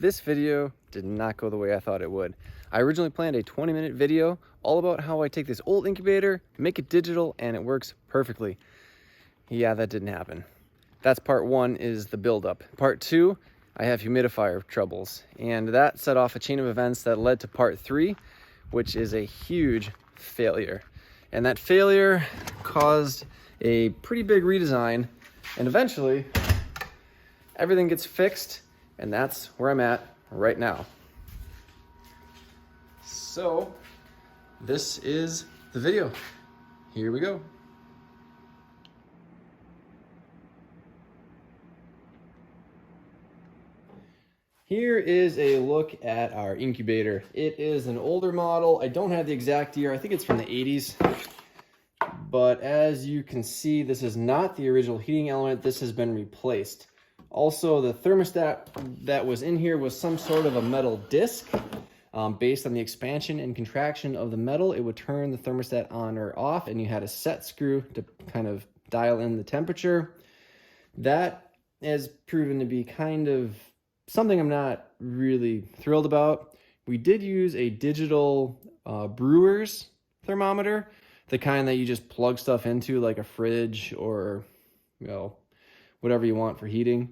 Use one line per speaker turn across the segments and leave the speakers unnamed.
This video did not go the way I thought it would. I originally planned a 20-minute video all about how I take this old incubator, make it digital, and it works perfectly. Yeah, that didn't happen. That's part one, is the buildup. Part two, I have humidifier troubles, and that set off a chain of events that led to part three, which is a huge failure. And that failure caused a pretty big redesign, and eventually everything gets fixed, and that's where I'm at right now. So this is the video. Here we go. Here is a look at our incubator. It is an older model. I don't have the exact year. I think it's from the 80s. But as you can see, this is not the original heating element. This has been replaced. Also, the thermostat that was in here was some sort of a metal disc. Based on the expansion and contraction of the metal, it would turn the thermostat on or off, and you had a set screw to kind of dial in the temperature. That has proven to be kind of something I'm not really thrilled about. We did use a digital brewer's thermometer, the kind that you just plug stuff into, like a fridge or, you know, whatever you want for heating.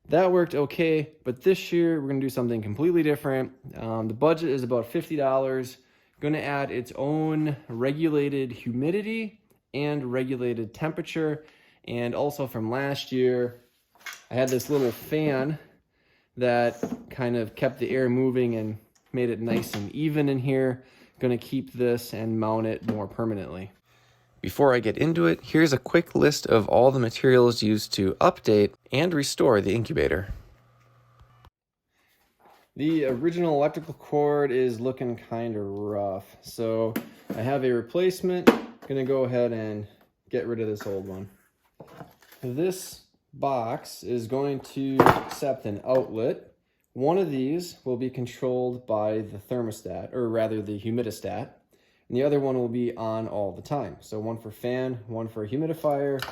That worked okay, but this year we're gonna do something completely different. The budget is about $50. Gonna add its own regulated humidity and regulated temperature. And also from last year, I had this little fan that kind of kept the air moving and made it nice and even in here. Gonna keep this and mount it more permanently. Before I get into it, here's a quick list of all the materials used to update and restore the incubator. The original electrical cord is looking kind of rough, so I have a replacement. Gonna go ahead and get rid of this old one. This box is going to accept an outlet. One of these will be controlled by the thermostat, or rather the humidistat, and the other one will be on all the time. So one for fan, one for humidifier,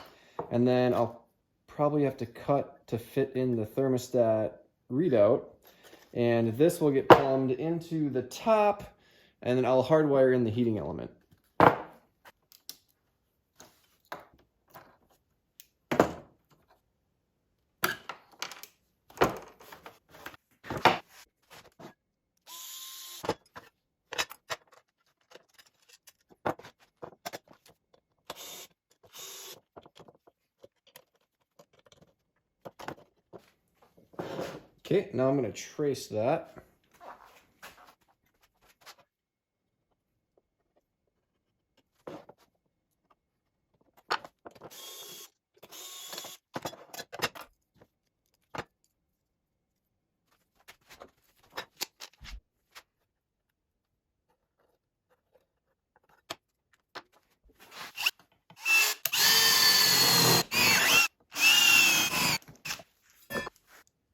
and then I'll probably have to cut to fit in the thermostat readout, and this will get plumbed into the top, and then I'll hardwire in the heating element. Okay, now I'm going to trace that.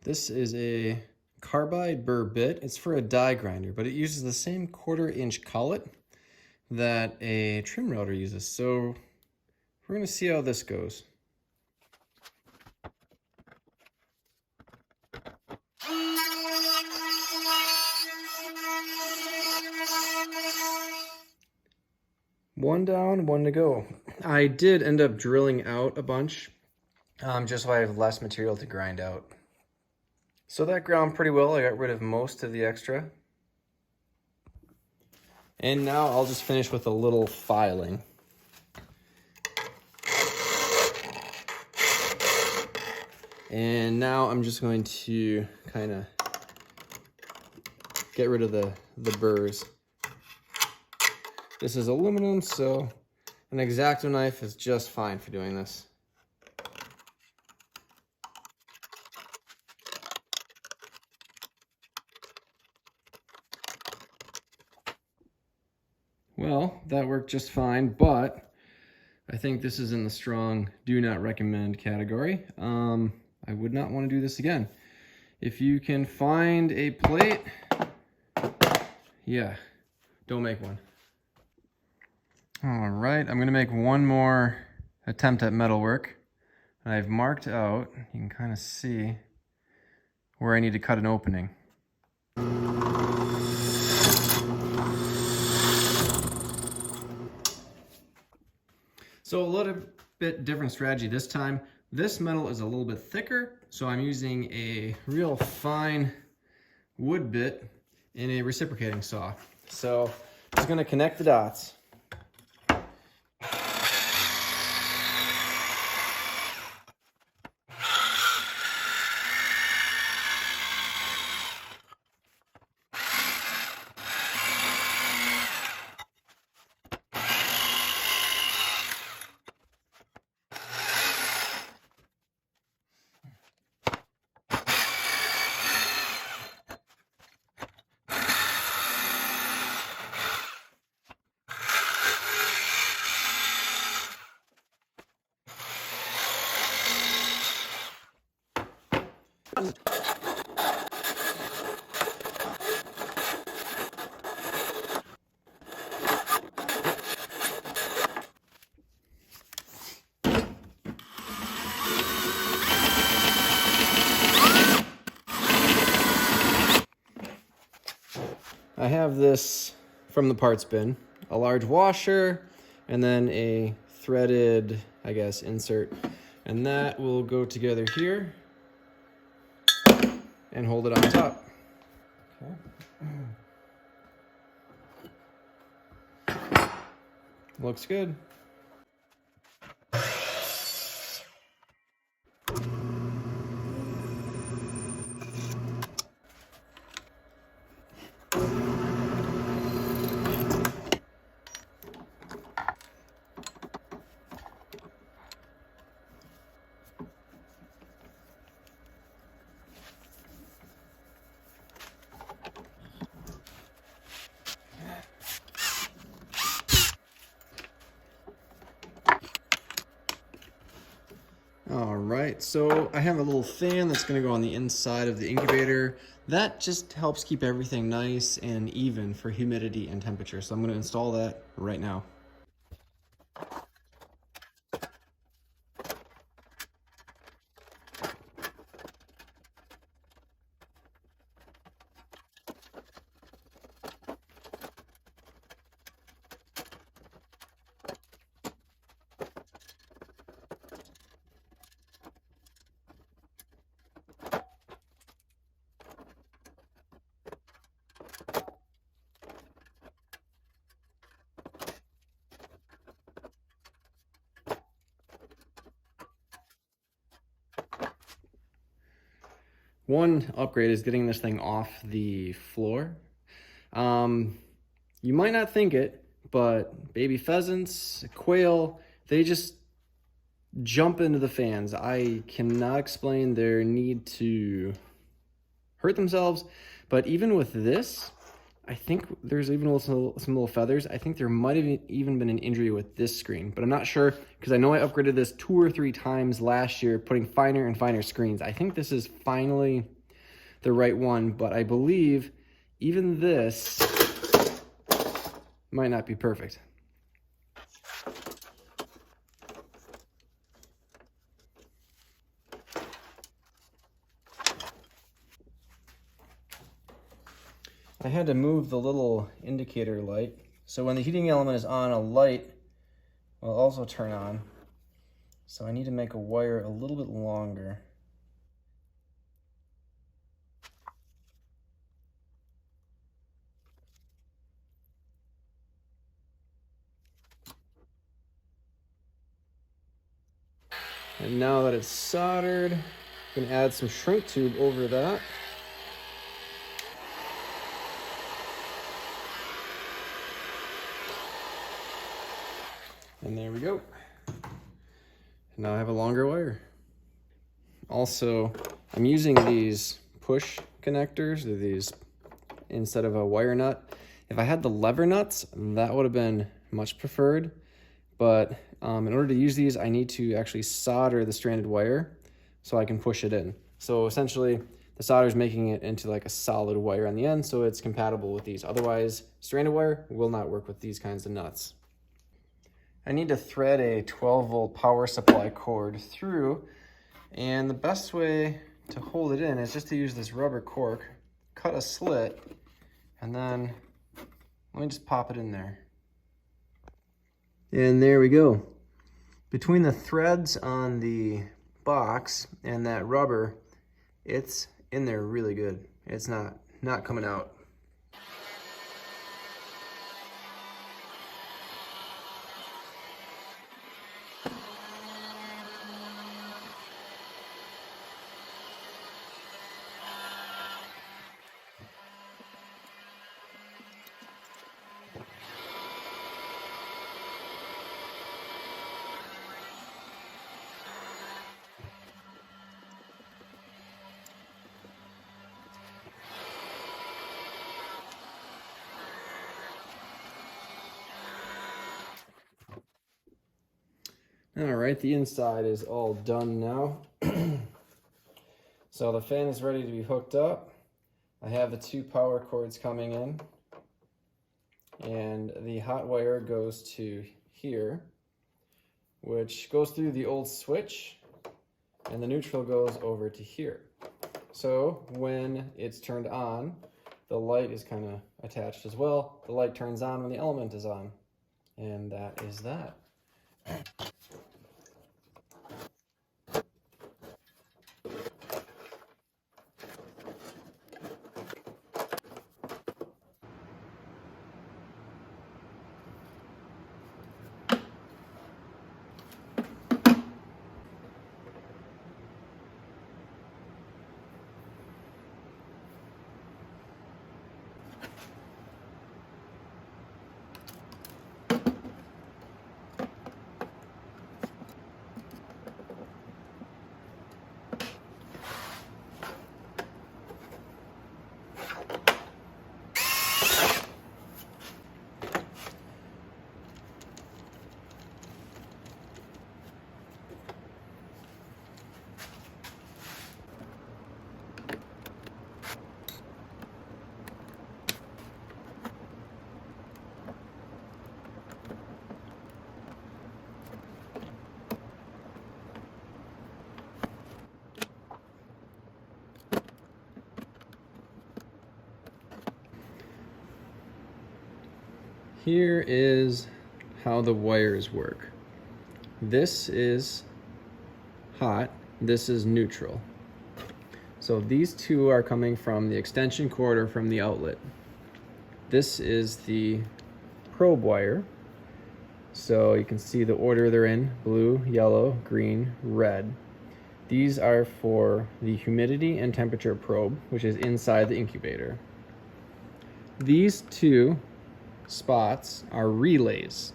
This is a carbide burr bit. It's for a die grinder, but it uses the same 1/4-inch collet that a trim router uses. So we're going to see how this goes. One down, one to go. I did end up drilling out a bunch, just so I have less material to grind out. So that ground pretty well. I got rid of most of the extra. And now I'll just finish with a little filing. And now I'm just going to kind of get rid of the burrs. This is aluminum, so an X-Acto knife is just fine for doing this. Well, that worked just fine, but I think this is in the strong do not recommend category. I would not want to do this again. If you can find a plate, yeah, don't make one. All right, I'm gonna make one more attempt at metalwork. I've marked out, you can kind of see where I need to cut an opening. So a little bit different strategy this time. This metal is a little bit thicker, so I'm using a real fine wood bit in a reciprocating saw. So I'm just gonna connect the dots. I have this from the parts bin, a large washer, and then a threaded, I guess, insert. And that will go together here and hold it on top. Okay. Looks good. All right, so I have a little fan that's gonna go on the inside of the incubator. That just helps keep everything nice and even for humidity and temperature. So I'm gonna install that right now. One upgrade is getting this thing off the floor. You might not think it, but baby pheasants, quail, they just jump into the fans. I cannot explain their need to hurt themselves, but even with this, I think there's even some little feathers. I think there might have even been an injury with this screen, but I'm not sure because I know I upgraded this 2 or 3 times last year, putting finer and finer screens. I think this is finally the right one, but I believe even this might not be perfect. I had to move the little indicator light. So when the heating element is on, a light will also turn on. So I need to make a wire a little bit longer. And now that it's soldered, I'm gonna add some shrink tube over that. And there we go. Now I have a longer wire. Also, I'm using these push connectors, or these instead of a wire nut. If I had the lever nuts, that would have been much preferred. But in order to use these, I need to actually solder the stranded wire so I can push it in. So essentially, the solder is making it into like a solid wire on the end, so it's compatible with these. Otherwise, stranded wire will not work with these kinds of nuts. I need to thread a 12-volt power supply cord through, and the best way to hold it in is just to use this rubber cork, cut a slit, and then let me just pop it in there. And there we go. Between the threads on the box and that rubber, it's in there really good. It's not coming out. All right, the inside is all done now. So the fan is ready to be hooked up. I have the 2 power cords coming in, and the hot wire goes to here, which goes through the old switch, and the neutral goes over to here. So when it's turned on, the light is kind of attached as well. The light turns on when the element is on, and that is that. Here is how the wires work. This is hot, this is neutral. So these two are coming from the extension cord or from the outlet. This is the probe wire. So you can see the order they're in: blue, yellow, green, red. These are for the humidity and temperature probe, which is inside the incubator. These 2 spots are relays,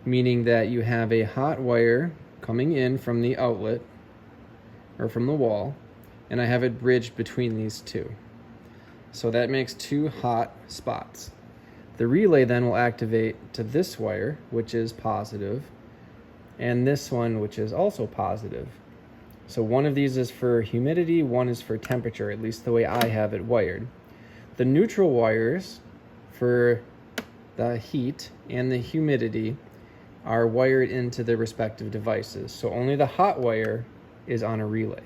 meaning that you have a hot wire coming in from the outlet or from the wall, and I have it bridged between these 2. So that makes 2 hot spots. The relay then will activate to this wire, which is positive, and this one, which is also positive. So one of these is for humidity, one is for temperature, at least the way I have it wired. The neutral wires for the heat and the humidity are wired into their respective devices. So only the hot wire is on a relay.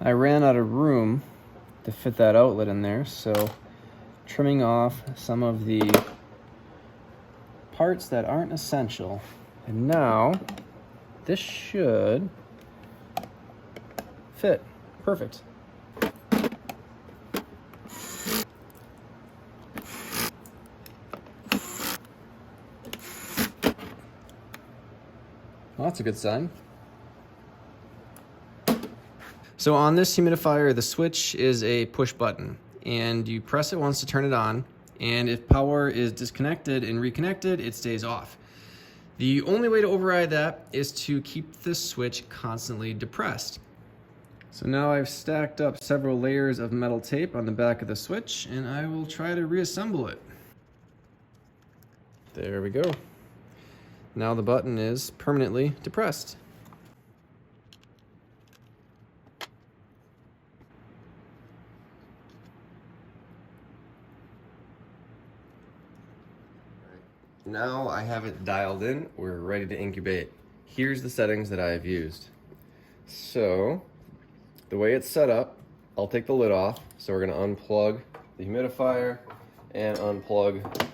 I ran out of room to fit that outlet in there, so trimming off some of the parts that aren't essential. And now this should fit. Perfect. Well, that's a good sign. So on this humidifier, the switch is a push button, and you press it once to turn it on, and if power is disconnected and reconnected, it stays off. The only way to override that is to keep the switch constantly depressed. So now I've stacked up several layers of metal tape on the back of the switch, and I will try to reassemble it. There we go. Now the button is permanently depressed. Now I have it dialed in, we're ready to incubate. Here's the settings that I have used. So, the way it's set up, I'll take the lid off. So we're gonna unplug the humidifier and unplug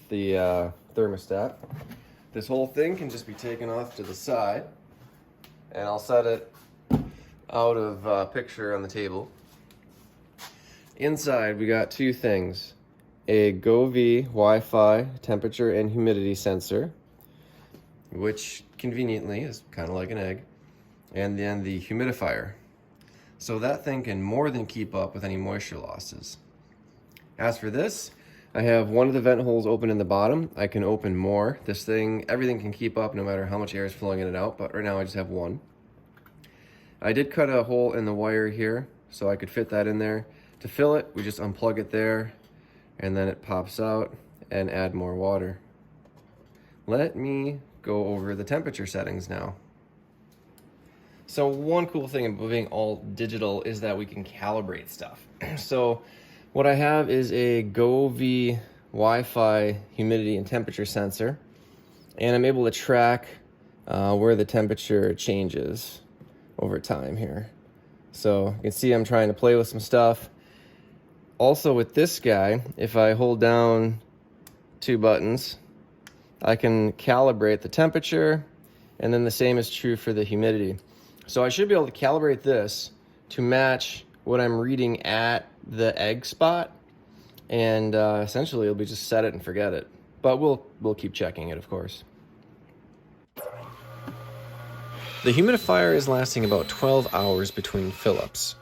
the thermostat. This whole thing can just be taken off to the side, and I'll set it out of picture on the table. Inside, we got two things. A GoV Wi-Fi temperature and humidity sensor, which conveniently is kind of like an egg, and then the humidifier. So that thing can more than keep up with any moisture losses. As for this, I have one of the vent holes open in the bottom. I can open more. This thing, everything can keep up no matter how much air is flowing in and out, but right now I just have one. I did cut a hole in the wire here, so I could fit that in there. To fill it, we just unplug it there, and then it pops out and add more water. Let me go over the temperature settings now. So one cool thing about being all digital is that we can calibrate stuff. So what I have is a GoV Wi-Fi humidity and temperature sensor, and I'm able to track where the temperature changes over time here. So you can see I'm trying to play with some stuff. Also with this guy, if I hold down two buttons, I can calibrate the temperature, and then the same is true for the humidity. So I should be able to calibrate this to match what I'm reading at the egg spot, and essentially it'll be just set it and forget it. But we'll keep checking it, of course. The humidifier is lasting about 12 hours between fill-ups.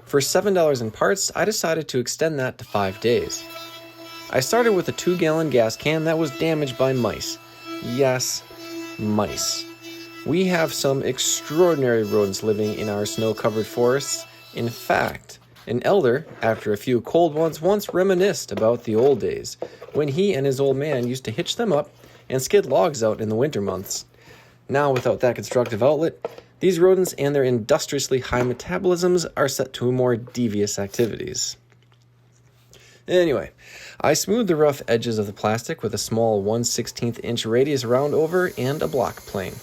For $7 in parts, I decided to extend that to 5 days. I started with a 2-gallon gas can that was damaged by mice. Yes, mice. We have some extraordinary rodents living in our snow-covered forests. In fact, an elder, after a few cold ones, once reminisced about the old days, when he and his old man used to hitch them up and skid logs out in the winter months. Now, without that constructive outlet, these rodents and their industriously high metabolisms are set to more devious activities. Anyway, I smoothed the rough edges of the plastic with a small 1/16 inch radius round over and a block plane.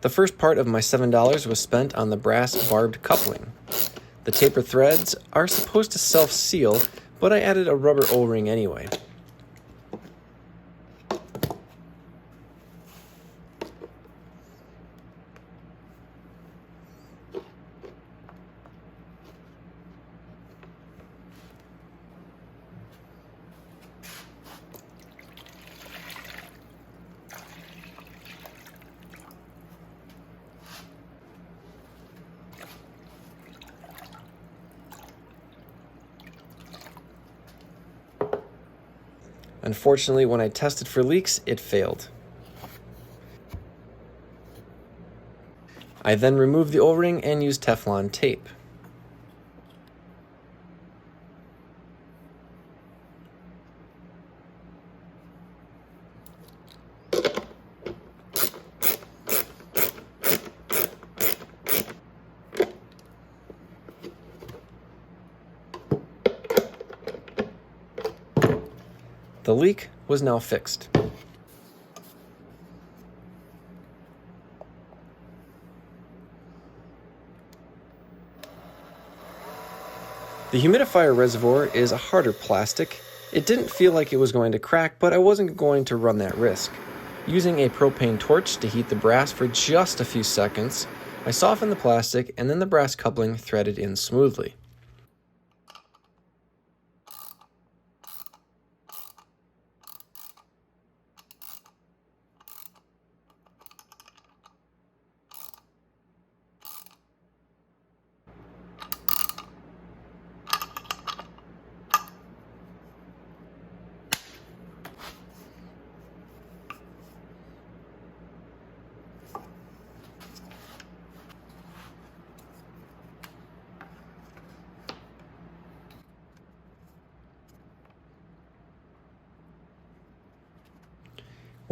The first part of my $7 was spent on the brass barbed coupling. The taper threads are supposed to self-seal, but I added a rubber O-ring anyway. Unfortunately, when I tested for leaks, it failed. I then removed the O-ring and used Teflon tape. The leak was now fixed. The humidifier reservoir is a harder plastic. It didn't feel like it was going to crack, but I wasn't going to run that risk. Using a propane torch to heat the brass for just a few seconds, I softened the plastic and then the brass coupling threaded in smoothly.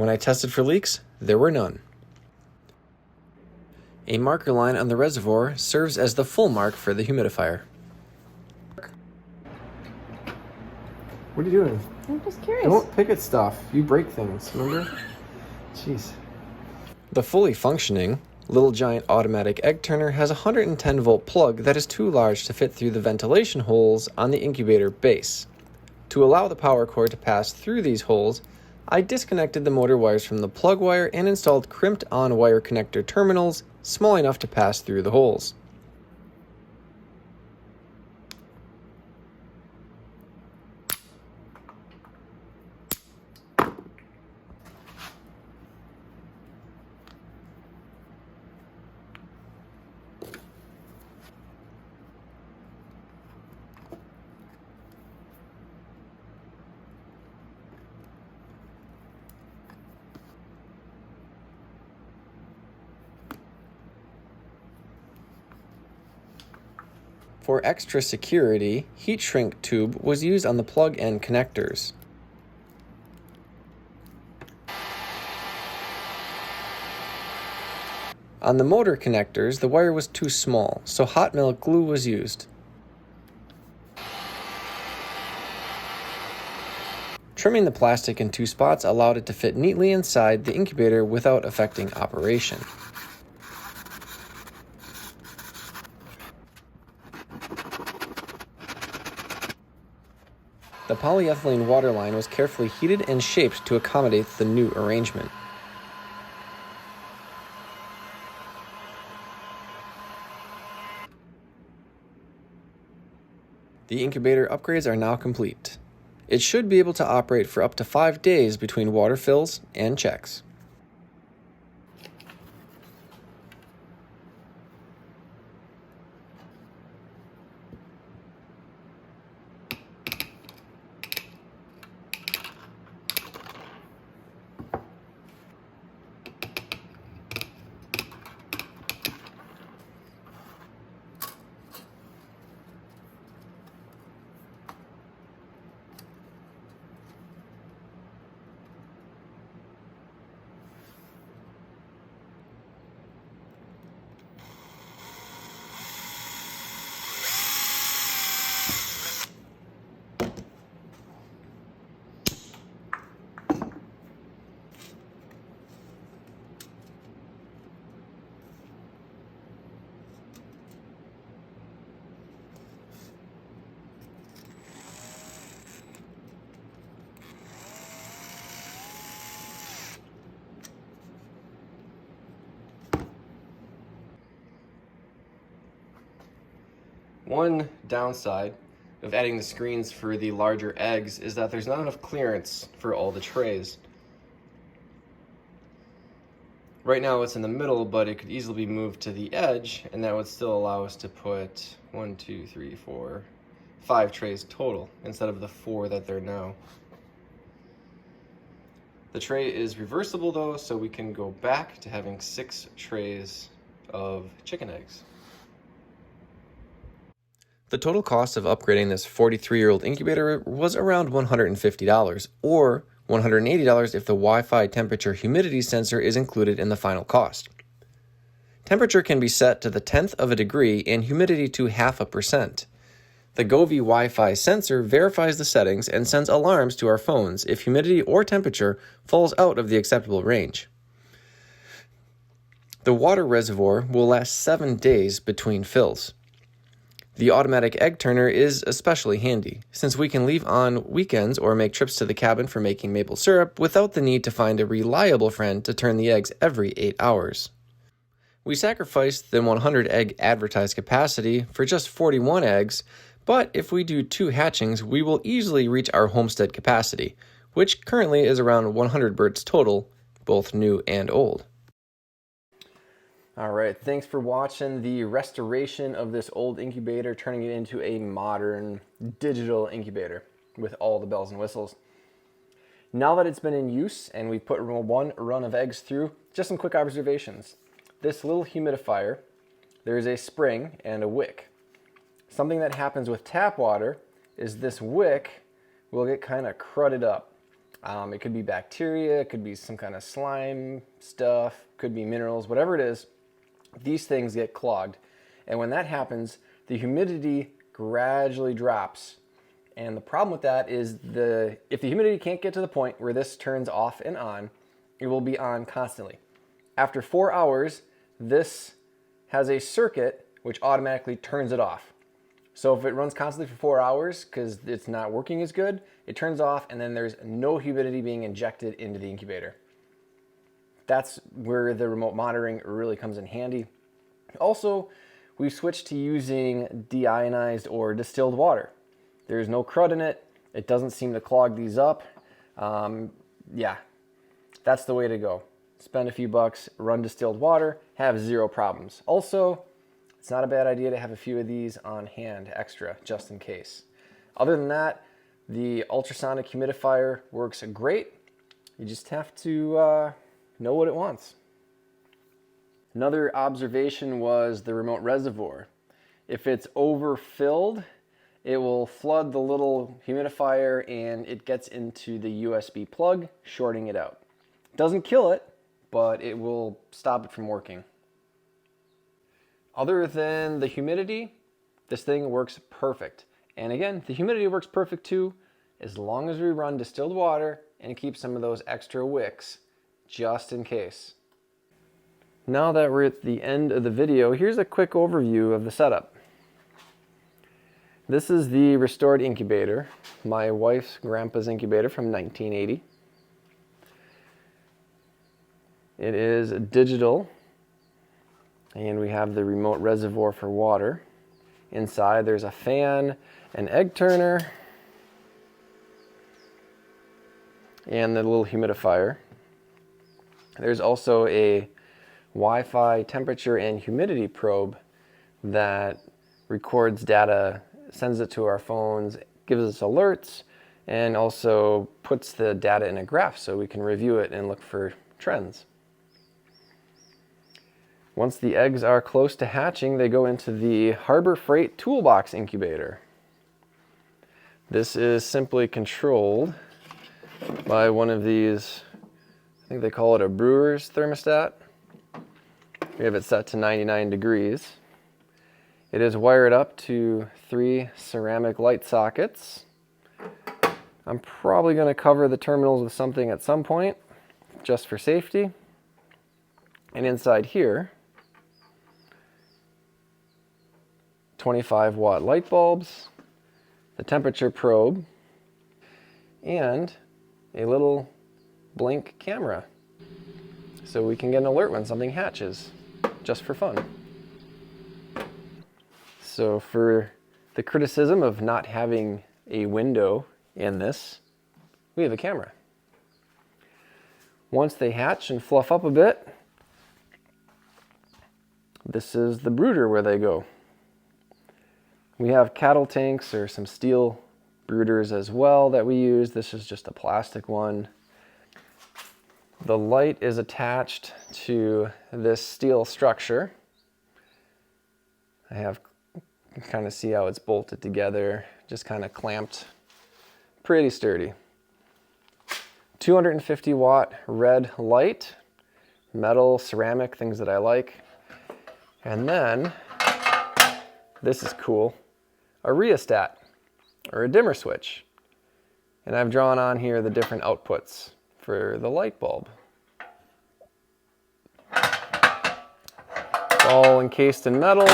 When I tested for leaks, there were none. A marker line on the reservoir serves as the full mark for the humidifier. What are you doing?
I'm just curious.
Don't pick at stuff. You break things, remember? Jeez. The fully functioning Little Giant automatic egg turner has a 110 volt plug that is too large to fit through the ventilation holes on the incubator base. To allow the power cord to pass through these holes, I disconnected the motor wires from the plug wire and installed crimped on wire connector terminals small enough to pass through the holes. For extra security, heat shrink tube was used on the plug and connectors. On the motor connectors, the wire was too small, so hot melt glue was used. Trimming the plastic in 2 spots allowed it to fit neatly inside the incubator without affecting operation. The polyethylene water line was carefully heated and shaped to accommodate the new arrangement. The incubator upgrades are now complete. It should be able to operate for up to 5 days between water fills and checks. One downside of adding the screens for the larger eggs is that there's not enough clearance for all the trays. Right now it's in the middle, but it could easily be moved to the edge, and that would still allow us to put 1, 2, 3, 4, 5 trays total instead of the 4 that they're now. The tray is reversible though, so we can go back to having 6 trays of chicken eggs. The total cost of upgrading this 43-year-old incubator was around $150, or $180 if the Wi-Fi temperature humidity sensor is included in the final cost. Temperature can be set to the 1/10 of a degree and humidity to 0.5%. The Govee Wi-Fi sensor verifies the settings and sends alarms to our phones if humidity or temperature falls out of the acceptable range. The water reservoir will last 7 days between fills. The automatic egg turner is especially handy, since we can leave on weekends or make trips to the cabin for making maple syrup without the need to find a reliable friend to turn the eggs every 8 hours. We sacrificed the 100 egg advertised capacity for just 41 eggs, but if we do 2 hatchings, we will easily reach our homestead capacity, which currently is around 100 birds total, both new and old. Alright, thanks for watching the restoration of this old incubator, turning it into a modern digital incubator with all the bells and whistles. Now that it's been in use and we've put 1 run of eggs through, just some quick observations. This little humidifier, there is a spring and a wick. Something that happens with tap water is this wick will get kind of crudded up. It could be bacteria, it could be some kind of slime stuff, could be minerals, whatever it is. These things get clogged. And when that happens, the humidity gradually drops. And the problem with that is if the humidity can't get to the point where this turns off and on, it will be on constantly. After 4 hours, this has a circuit which automatically turns it off. So if it runs constantly for 4 hours because it's not working as good, it turns off and then there's no humidity being injected into the incubator. That's where the remote monitoring really comes in handy. Also, we've switched to using deionized or distilled water. There's no crud in it. It doesn't seem to clog these up. Yeah, that's the way to go. Spend a few bucks, run distilled water, have zero problems. Also, it's not a bad idea to have a few of these on hand extra, just in case. Other than that, the ultrasonic humidifier works great. You just have to know what it wants. Another observation was the remote reservoir. If it's overfilled, it will flood the little humidifier and it gets into the USB plug, shorting it out. Doesn't kill it, but it will stop it from working. Other than the humidity, this thing works perfect. And again, the humidity works perfect too, as long as we run distilled water and keep some of those extra wicks, just in case. Now that we're at the end of the video, here's a quick overview of the setup. This is the restored incubator, my wife's grandpa's incubator from 1980. It is digital, and we have the remote reservoir for water. Inside there's a fan, an egg turner, and the little humidifier. There's also a Wi-Fi temperature and humidity probe that records data, sends it to our phones, gives us alerts, and also puts the data in a graph so we can review it and look for trends. Once the eggs are close to hatching, they go into the Harbor Freight Toolbox incubator. This is simply controlled by one of these, I think they call it a brewer's thermostat. We have it set to 99 degrees. It is wired up to 3 ceramic light sockets. I'm probably going to cover the terminals with something at some point, just for safety. And inside here, 25-watt light bulbs, the temperature probe, and a little blink camera. So we can get an alert when something hatches, just for fun. So for the criticism of not having a window in this, we have a camera. Once they hatch and fluff up a bit, this is the brooder where they go. We have cattle tanks or some steel brooders as well that we use. This is just a plastic one. The light is attached to this steel structure. I have, you can kind of see how it's bolted together, just kind of clamped. Pretty sturdy. 250 watt red light, metal, ceramic, things that I like. And then, this is cool, a rheostat, or a dimmer switch. And I've drawn on here the different outputs for the light bulb. It's all encased in metal.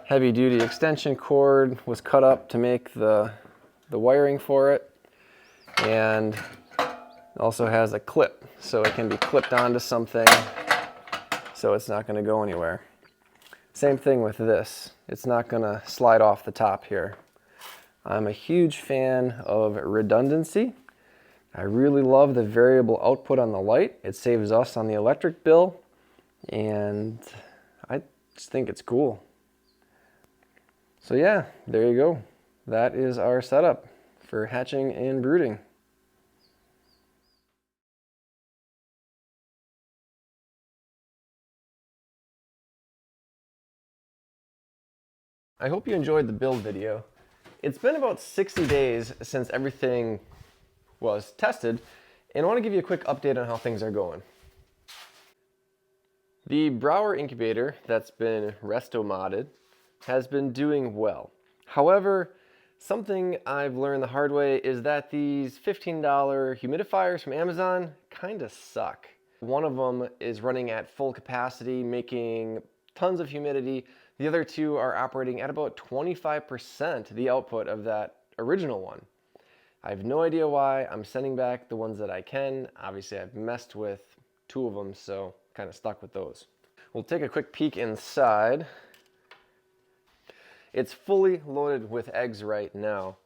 Heavy duty extension cord was cut up to make the wiring for it. And it also has a clip, so it can be clipped onto something, so it's not going to go anywhere. Same thing with this. It's not going to slide off the top here. I'm a huge fan of redundancy. I really love the variable output on the light. It saves us on the electric bill, and I just think it's cool. So yeah, there you go. That is our setup for hatching and brooding. I hope you enjoyed the build video. It's been about 60 days since everything was tested, and I want to give you a quick update on how things are going. The Brower incubator that's been resto-modded has been doing well. However, something I've learned the hard way is that these $15 humidifiers from Amazon kind of suck. One of them is running at full capacity, making tons of humidity. The other two are operating at about 25% the output of that original one. I have no idea why. I'm sending back the ones that I can. Obviously, I've messed with two of them, so kind of stuck with those. We'll take a quick peek inside. It's fully loaded with eggs right now,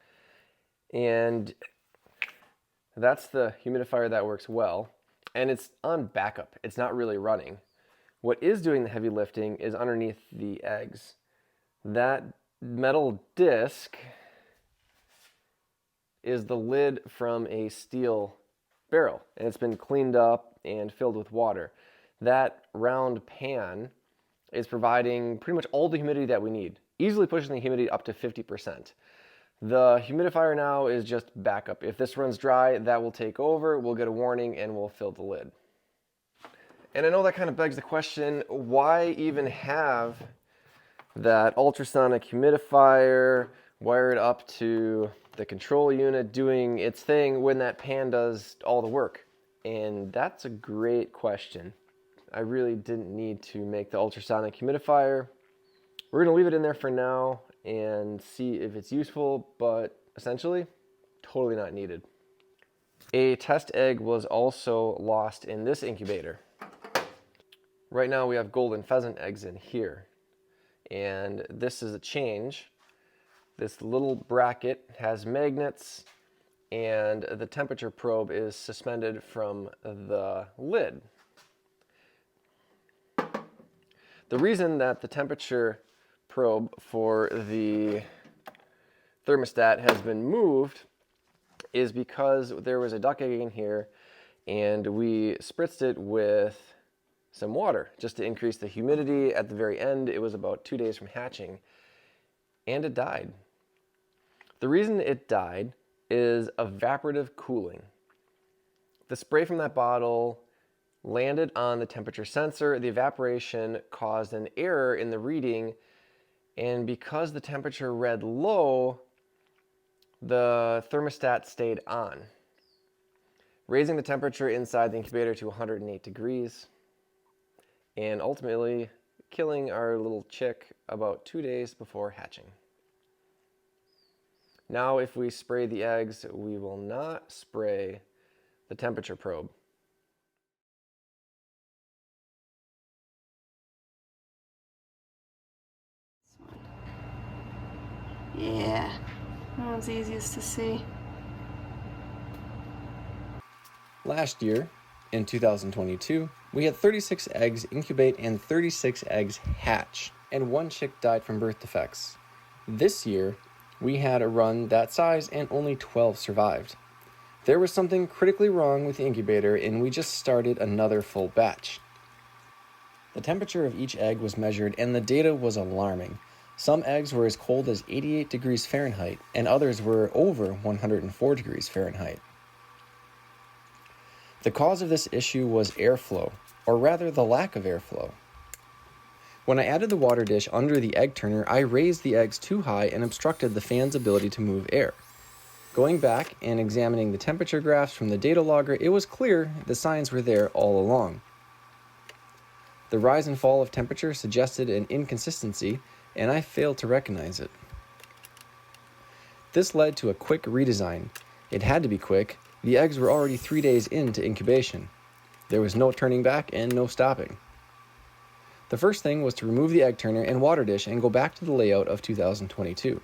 and that's the humidifier that works well, and it's on backup. It's not really running. What is doing the heavy lifting is underneath the eggs. That metal disc is the lid from a steel barrel, and it's been cleaned up and filled with water. That round pan is providing pretty much all the humidity that we need, easily pushing the humidity up to 50%. The humidifier now is just backup. If this runs dry, that will take over, we'll get a warning, and we'll fill the lid. And I know that kind of begs the question, why even have that ultrasonic humidifier wired up to the control unit doing its thing when that pan does all the work? And that's a great question. I really didn't need to make the ultrasonic humidifier. We're gonna leave it in there for now and see if it's useful, but essentially, totally not needed. A test egg was also lost in this incubator. Right now we have golden pheasant eggs in here, and this is a change. This little bracket has magnets, and the temperature probe is suspended from the lid. The reason that the temperature probe for the thermostat has been moved is because there was a duck egg in here, and we spritzed it with some water just to increase the humidity. At the very end, it was about 2 days from hatching, and it died. The reason it died is evaporative cooling. The spray from that bottle landed on the temperature sensor. The evaporation caused an error in the reading, and because the temperature read low, the thermostat stayed on, raising the temperature inside the incubator to 108 degrees, and ultimately killing our little chick about 2 days before hatching. Now, if we spray the eggs, we will not spray the temperature probe.
Yeah, that one's easiest to see.
Last year, in 2022, we had 36 eggs incubate and 36 eggs hatch, and 1 chick died from birth defects. This year, we had a run that size and only 12 survived. There was something critically wrong with the incubator, and we just started another full batch. The temperature of each egg was measured, and the data was alarming. Some eggs were as cold as 88 degrees Fahrenheit, and others were over 104 degrees Fahrenheit. The cause of this issue was airflow, or rather the lack of airflow. When I added the water dish under the egg turner, I raised the eggs too high and obstructed the fan's ability to move air. Going back and examining the temperature graphs from the data logger, it was clear the signs were there all along. The rise and fall of temperature suggested an inconsistency, and I failed to recognize it. This led to a quick redesign. It had to be quick. The eggs were already 3 days into incubation. There was no turning back and no stopping. The first thing was to remove the egg turner and water dish and go back to the layout of 2022.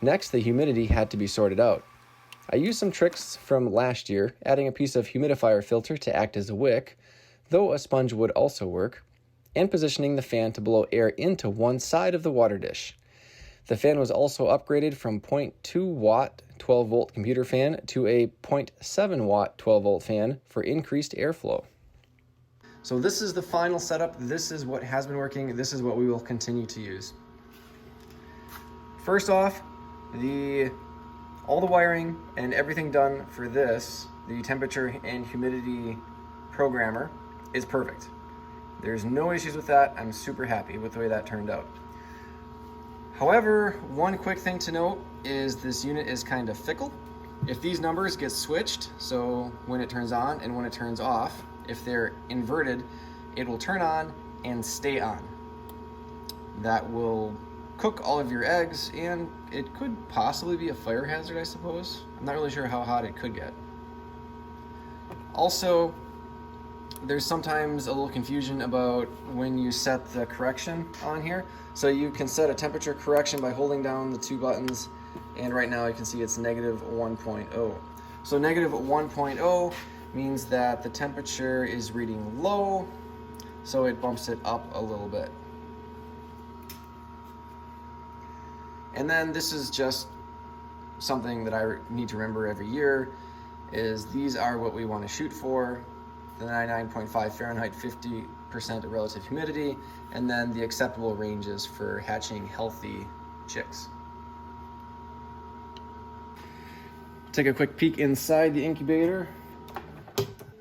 Next, the humidity had to be sorted out. I used some tricks from last year, adding a piece of humidifier filter to act as a wick, though a sponge would also work, and positioning the fan to blow air into one side of the water dish. The fan was also upgraded from 0.2 watt 12 volt computer fan to a 0.7 watt 12 volt fan for increased airflow. So this is the final setup. This is what has been working. This is what we will continue to use. First off, the All the wiring and everything done for this, the temperature and humidity programmer, is perfect. There's no issues with that. I'm super happy with the way that turned out. However, one quick thing to note is this unit is kind of fickle. If these numbers get switched, so when it turns on and when it turns off, if they're inverted, it will turn on and stay on. That will cook all of your eggs, and it could possibly be a fire hazard, I suppose. I'm not really sure how hot it could get. Also, there's sometimes a little confusion about when you set the correction on here. So you can set a temperature correction by holding down the two buttons, and right now you can see it's negative 1.0. So negative 1.0 means that the temperature is reading low, so it bumps it up a little bit. And then this is just something that I need to remember every year, is these are what we want to shoot for. The 99.5 Fahrenheit, 50% relative humidity, and then the acceptable ranges for hatching healthy chicks. Take a quick peek inside the incubator.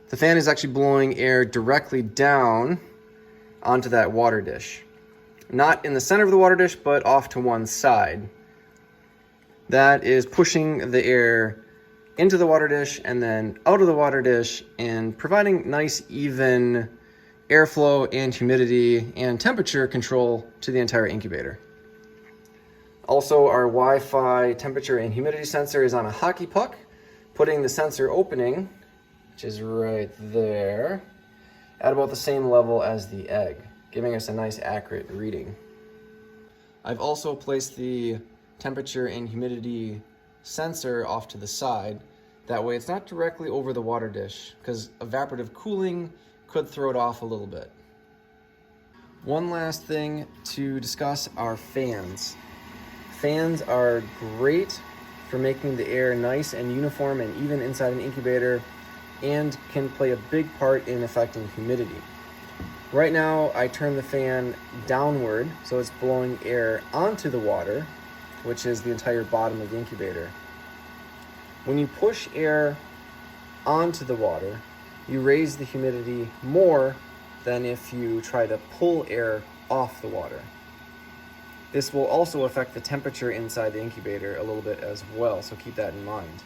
The fan is actually blowing air directly down onto that water dish. Not in the center of the water dish, but off to one side. That is pushing the air into the water dish and then out of the water dish and providing nice even airflow and humidity and temperature control to the entire incubator. Also, our Wi-Fi temperature and humidity sensor is on a hockey puck, putting the sensor opening, which is right there, at about the same level as the egg, giving us a nice accurate reading. I've also placed the temperature and humidity sensor off to the side. That way it's not directly over the water dish, because evaporative cooling could throw it off a little bit. One last thing to discuss are fans. Fans are great for making the air nice and uniform and even inside an incubator, and can play a big part in affecting humidity. Right now I turn the fan downward, so it's blowing air onto the water, which is the entire bottom of the incubator. When you push air onto the water, you raise the humidity more than if you try to pull air off the water. This will also affect the temperature inside the incubator a little bit as well, so keep that in mind.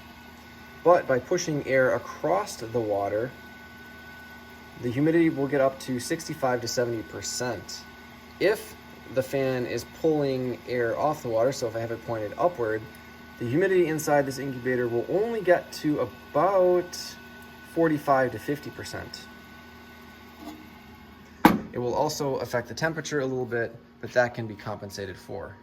But by pushing air across the water, the humidity will get up to 65 to 70%. If the fan is pulling air off the water, so if I have it pointed upward, the humidity inside this incubator will only get to about 45 to 50%. It will also affect the temperature a little bit, but that can be compensated for.